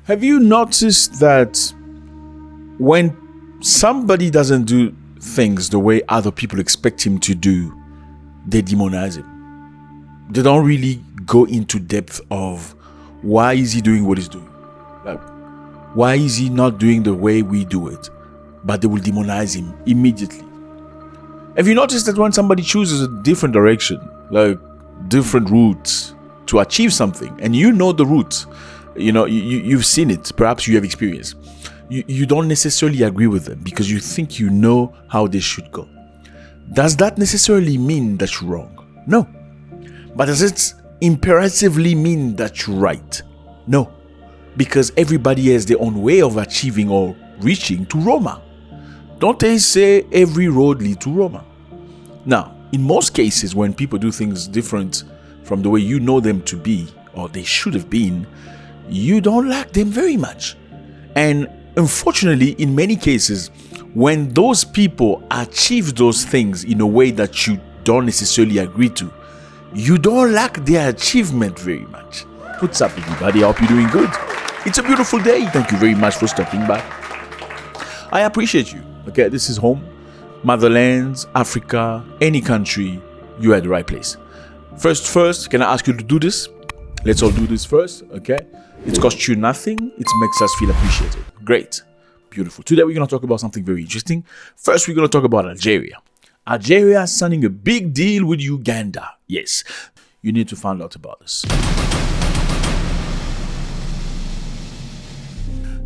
Have you noticed that when somebody doesn't do things the way other people expect him to do, they demonize him? They don't really go into depth of why is he doing what he's doing? Like, why is he not doing the way we do it? But they will demonize him immediately. Have you noticed that when somebody chooses a different direction, like different routes to achieve something, and you know the route, you've seen it, perhaps you have experienced, you don't necessarily agree with them because you think you know how they should go. Does that necessarily mean that you're wrong? No. But does it imperatively mean that you're right? No. Because everybody has their own way of achieving or reaching to Roma. Don't they say every road leads to Roma? Now, in most cases, when people do things different from the way you know them to be, or they should have been, you don't like them very much. And unfortunately, in many cases, when those people achieve those things in a way that you don't necessarily agree to, you don't like their achievement very much. What's up, everybody? I hope you're doing good. It's a beautiful day. Thank you very much for stopping by. I appreciate you. Okay, this is home. Motherlands, Africa, any country, you're at the right place. First, can I ask you to do this? Let's all do this first, okay? It costs you nothing. It makes us feel appreciated. Great. Beautiful. Today, we're going to talk about something very interesting. First, we're going to talk about Algeria. Algeria is signing a big deal with Uganda. Yes, you need to find out about this.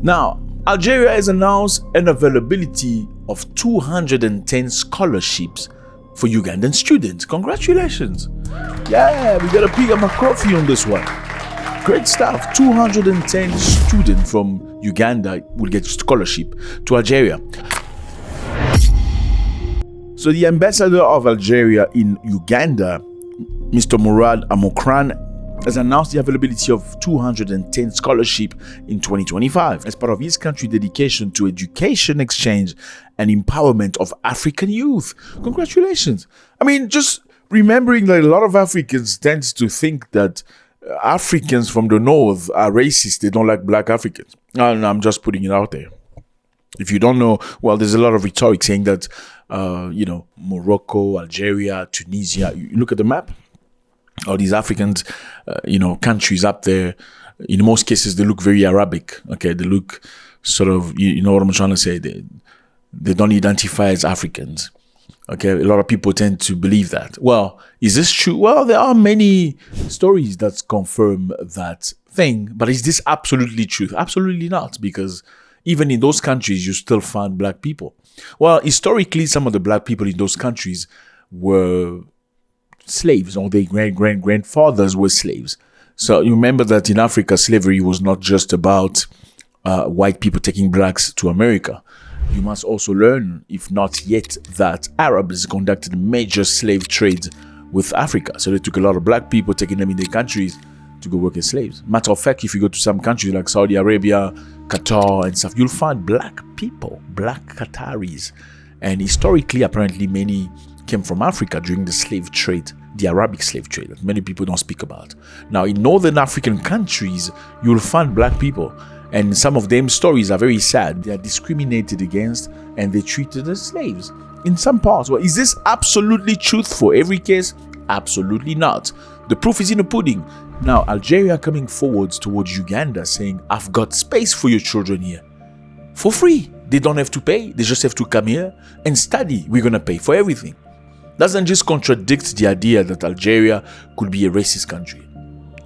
Now, Algeria has announced an availability of 210 scholarships for Ugandan students. Congratulations. Yeah, we got a pig of a coffee on this one. Great stuff. 210 students from Uganda will get scholarship to Algeria. So the ambassador of Algeria in Uganda, Mr. Murad Amokran, has announced the availability of 210 scholarship in 2025 as part of his country's dedication to education exchange and empowerment of African youth. Congratulations. I mean, just remembering that a lot of Africans tend to think that Africans from the north are racist. They don't like black Africans. No, I'm just putting it out there. If you don't know, well, there's a lot of rhetoric saying that, Morocco, Algeria, Tunisia, you look at the map, all these African, countries up there, in most cases, they look very Arabic. Okay, they look sort of, you know what I'm trying to say? They don't identify as Africans. Okay, a lot of people tend to believe that. Well, is this true? Well, there are many stories that confirm that thing, but is this absolutely true? Absolutely not, because even in those countries, you still find black people. Well, historically, some of the black people in those countries were slaves, or their grandfathers were slaves. So you remember that in Africa, slavery was not just about white people taking blacks to America. You must also learn, if not yet, that Arabs conducted a major slave trade with Africa. So they took a lot of black people, taking them in their countries to go work as slaves. Matter of fact, if you go to some countries like Saudi Arabia, Qatar and stuff, you'll find black people, black Qataris. And historically, apparently, many came from Africa during the slave trade, the Arabic slave trade that many people don't speak about. Now, in northern African countries, you'll find black people. And some of them stories are very sad. They are discriminated against and they're treated as slaves in some parts. Well, is this absolutely truth for every case? Absolutely not. The proof is in the pudding. Now, Algeria coming forwards towards Uganda saying, I've got space for your children here for free. They don't have to pay. They just have to come here and study. We're going to pay for everything. Doesn't just contradict the idea that Algeria could be a racist country?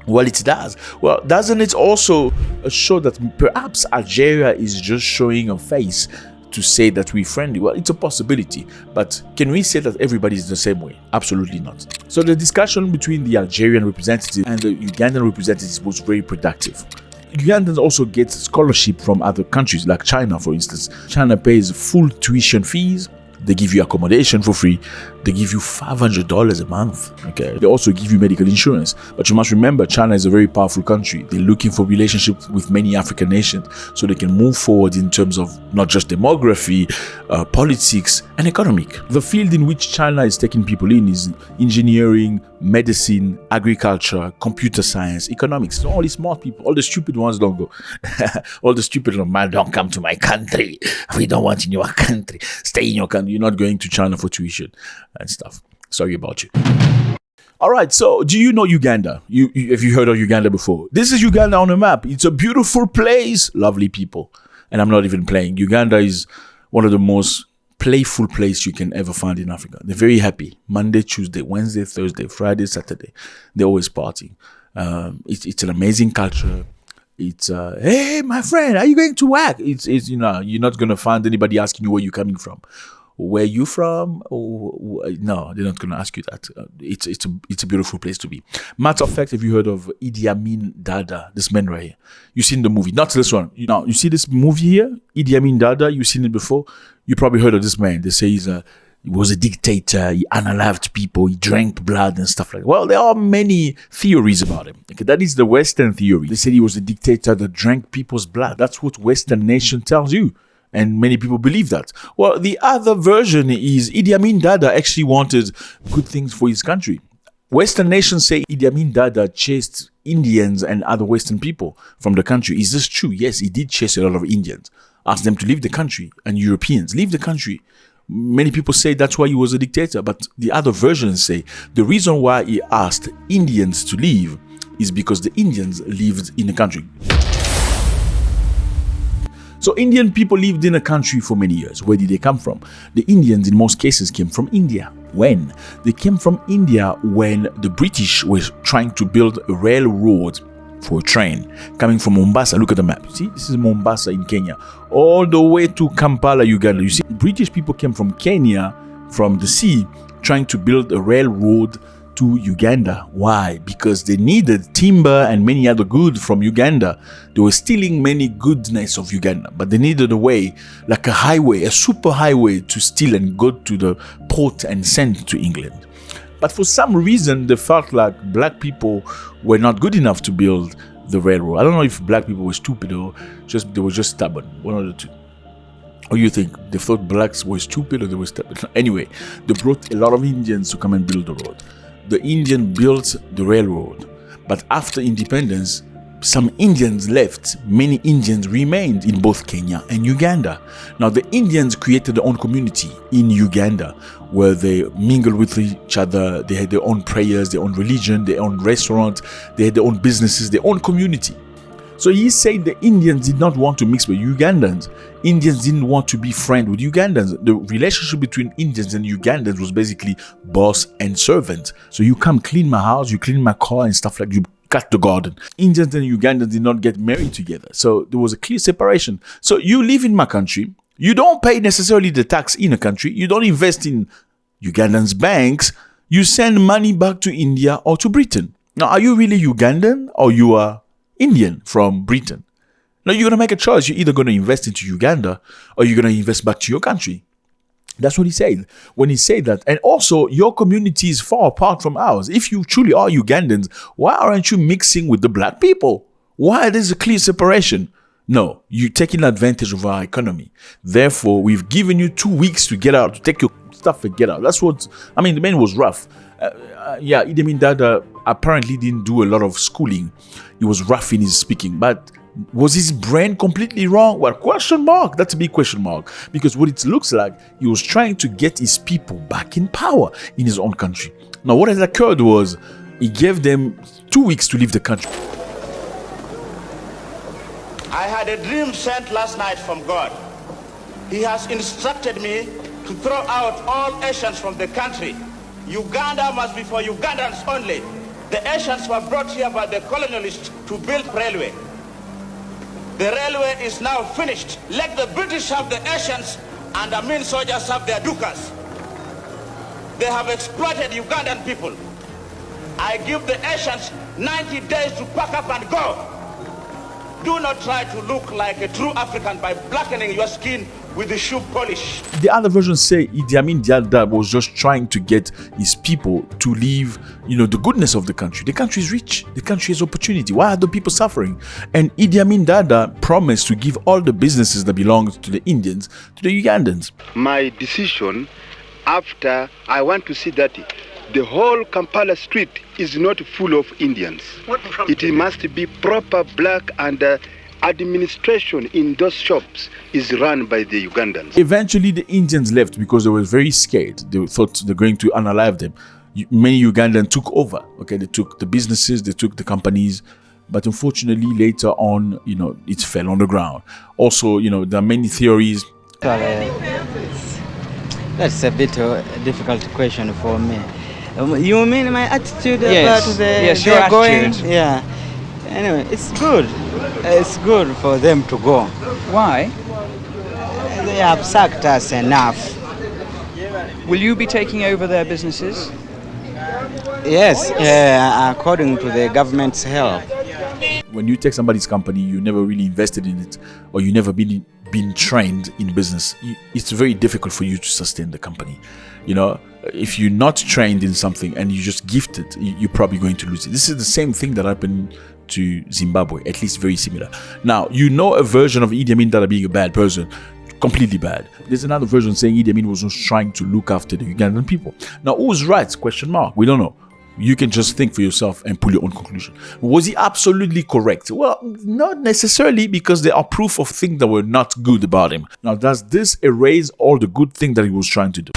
Well, it does. Well, doesn't it also show that perhaps Algeria is just showing a face to say that we're friendly? Well, it's a possibility, but can we say that everybody is the same way? Absolutely not. So the discussion between the Algerian representative and the Ugandan representative was very productive. Ugandans also get scholarship from other countries like China, for instance. China pays full tuition fees. They give you accommodation for free. They give you $500 a month. Okay. They also give you medical insurance. But you must remember, China is a very powerful country. They're looking for relationships with many African nations so they can move forward in terms of not just demography, politics, and economic. The field in which China is taking people in is engineering, medicine, agriculture, computer science, economics. So all the smart people, all the stupid ones don't go. All the stupid ones, man, don't come to my country. We don't want in your country. Stay in your country. You're not going to China for tuition and stuff. Sorry about you. All right, so do you know Uganda? Have you heard of Uganda before? This is Uganda on a map. It's a beautiful place, lovely people. And I'm not even playing. Uganda is one of the most playful places you can ever find in Africa. They're very happy. Monday, Tuesday, Wednesday, Thursday, Friday, Saturday. They're always partying. It's an amazing culture. It's, hey, my friend, are you going to work? It's you're not going to find anybody asking you where you're coming from. Where you from? No, they're not going to ask you that. It's a beautiful place to be. Matter of fact, have you heard of Idi Amin Dada? This man right here. You seen the movie? Not this one. You see this movie here? Idi Amin Dada. You seen it before? You probably heard of this man. They say he was a dictator. He unalived people. He drank blood and stuff like that. Well, there are many theories about him. Okay, that is the Western theory. They said he was a dictator that drank people's blood. That's what Western nation tells you. And many people believe that. Well, the other version is Idi Amin Dada actually wanted good things for his country. Western nations say Idi Amin Dada chased Indians and other Western people from the country. Is this true? Yes, he did chase a lot of Indians. Asked them to leave the country, and Europeans leave the country. Many people say that's why he was a dictator. But the other versions say the reason why he asked Indians to leave is because the Indians lived in the country. So Indian people lived in a country for many years. Where did they come from? The Indians in most cases came from India. When? They came from India when the British were trying to build a railroad for a train coming from Mombasa. Look at the map. You see, this is Mombasa in Kenya. All the way to Kampala, Uganda. You see, British people came from Kenya, from the sea, trying to build a railroad to Uganda. Why? Because they needed timber and many other goods from Uganda. They were stealing many goodness of Uganda, but they needed a way, like a highway, a super highway to steal and go to the port and send to England. But for some reason, they felt like black people were not good enough to build the railroad. I don't know if black people were stupid or they were just stubborn. One of the two. Or you think they thought blacks were stupid or they were stubborn? Anyway, they brought a lot of Indians to come and build the road. The Indian built the railroad, but after independence, some Indians left. Many Indians remained in both Kenya and Uganda. Now, the Indians created their own community in Uganda where they mingled with each other. They had their own prayers, their own religion, their own restaurant. They had their own businesses, their own community. So he said the Indians did not want to mix with Ugandans. Indians didn't want to be friends with Ugandans. The relationship between Indians and Ugandans was basically boss and servant. So you come clean my house, you clean my car and stuff like you cut the garden. Indians and Ugandans did not get married together. So there was a clear separation. So you live in my country. You don't pay necessarily the tax in a country. You don't invest in Ugandans' banks. You send money back to India or to Britain. Now, are you really Ugandan or you are Indian from Britain? Now you're going to make a choice. You're either going to invest into Uganda or you're going to invest back to your country. That's what he said when he said that. And also, your community is far apart from ours. If you truly are Ugandans, why aren't you mixing with the black people? Why there's a clear separation? No, you're taking advantage of our economy. Therefore, we've given you 2 weeks to get out, to take your stuff and get out. That's what, the man was rough. Idi Amin Dada apparently didn't do a lot of schooling. He was rough in his speaking, but was his brain completely wrong? Well, question mark. That's a big question mark. Because what it looks like, he was trying to get his people back in power in his own country. Now, what has occurred was he gave them 2 weeks to leave the country. I had a dream sent last night from God. He has instructed me to throw out all Asians from the country. Uganda must be for Ugandans only. The Asians were brought here by the colonialists to build railway. The railway is now finished. Let the British have the Asians and the Amin soldiers have their dukas. They have exploited Ugandan people. I give the Asians 90 days to pack up and go. Do not try to look like a true African by blackening your skin with the shoe polish. The other versions say Idi Amin Dada was just trying to get his people to leave, the goodness of the country. The country is rich. The country has opportunity. Why are the people suffering? And Idi Amin Dada promised to give all the businesses that belong to the Indians to the Ugandans. My decision, after I want to see that the whole Kampala street is not full of Indians. It must be proper black, and administration in those shops is run by the Ugandans. Eventually, the Indians left because they were very scared. They thought they're going to unalive them. Many Ugandans took over. Okay, they took the businesses, they took the companies, but unfortunately, later on, it fell on the ground. Also, there are many theories. That's a bit a difficult question for me. You mean my attitude Yes. about the Yes, your they're going? attitude. Yeah. Anyway, it's good. It's good for them to go. Why? They have sacked us enough. Will you be taking over their businesses? Yes, according to the government's help. When you take somebody's company, you never really invested in it, or you never been trained in business, it's very difficult for you to sustain the company. If you're not trained in something and you just gift it, you're probably going to lose it. This is the same thing that happened to Zimbabwe, at least very similar. Now, a version of Idi Amin Dada being a bad person, completely bad. There's another version saying Idi Amin was just trying to look after the Ugandan people. Now, who's right? Question mark. We don't know. You can just think for yourself and pull your own conclusion. Was he absolutely correct? Well, not necessarily, because there are proof of things that were not good about him. Now, does this erase all the good things that he was trying to do?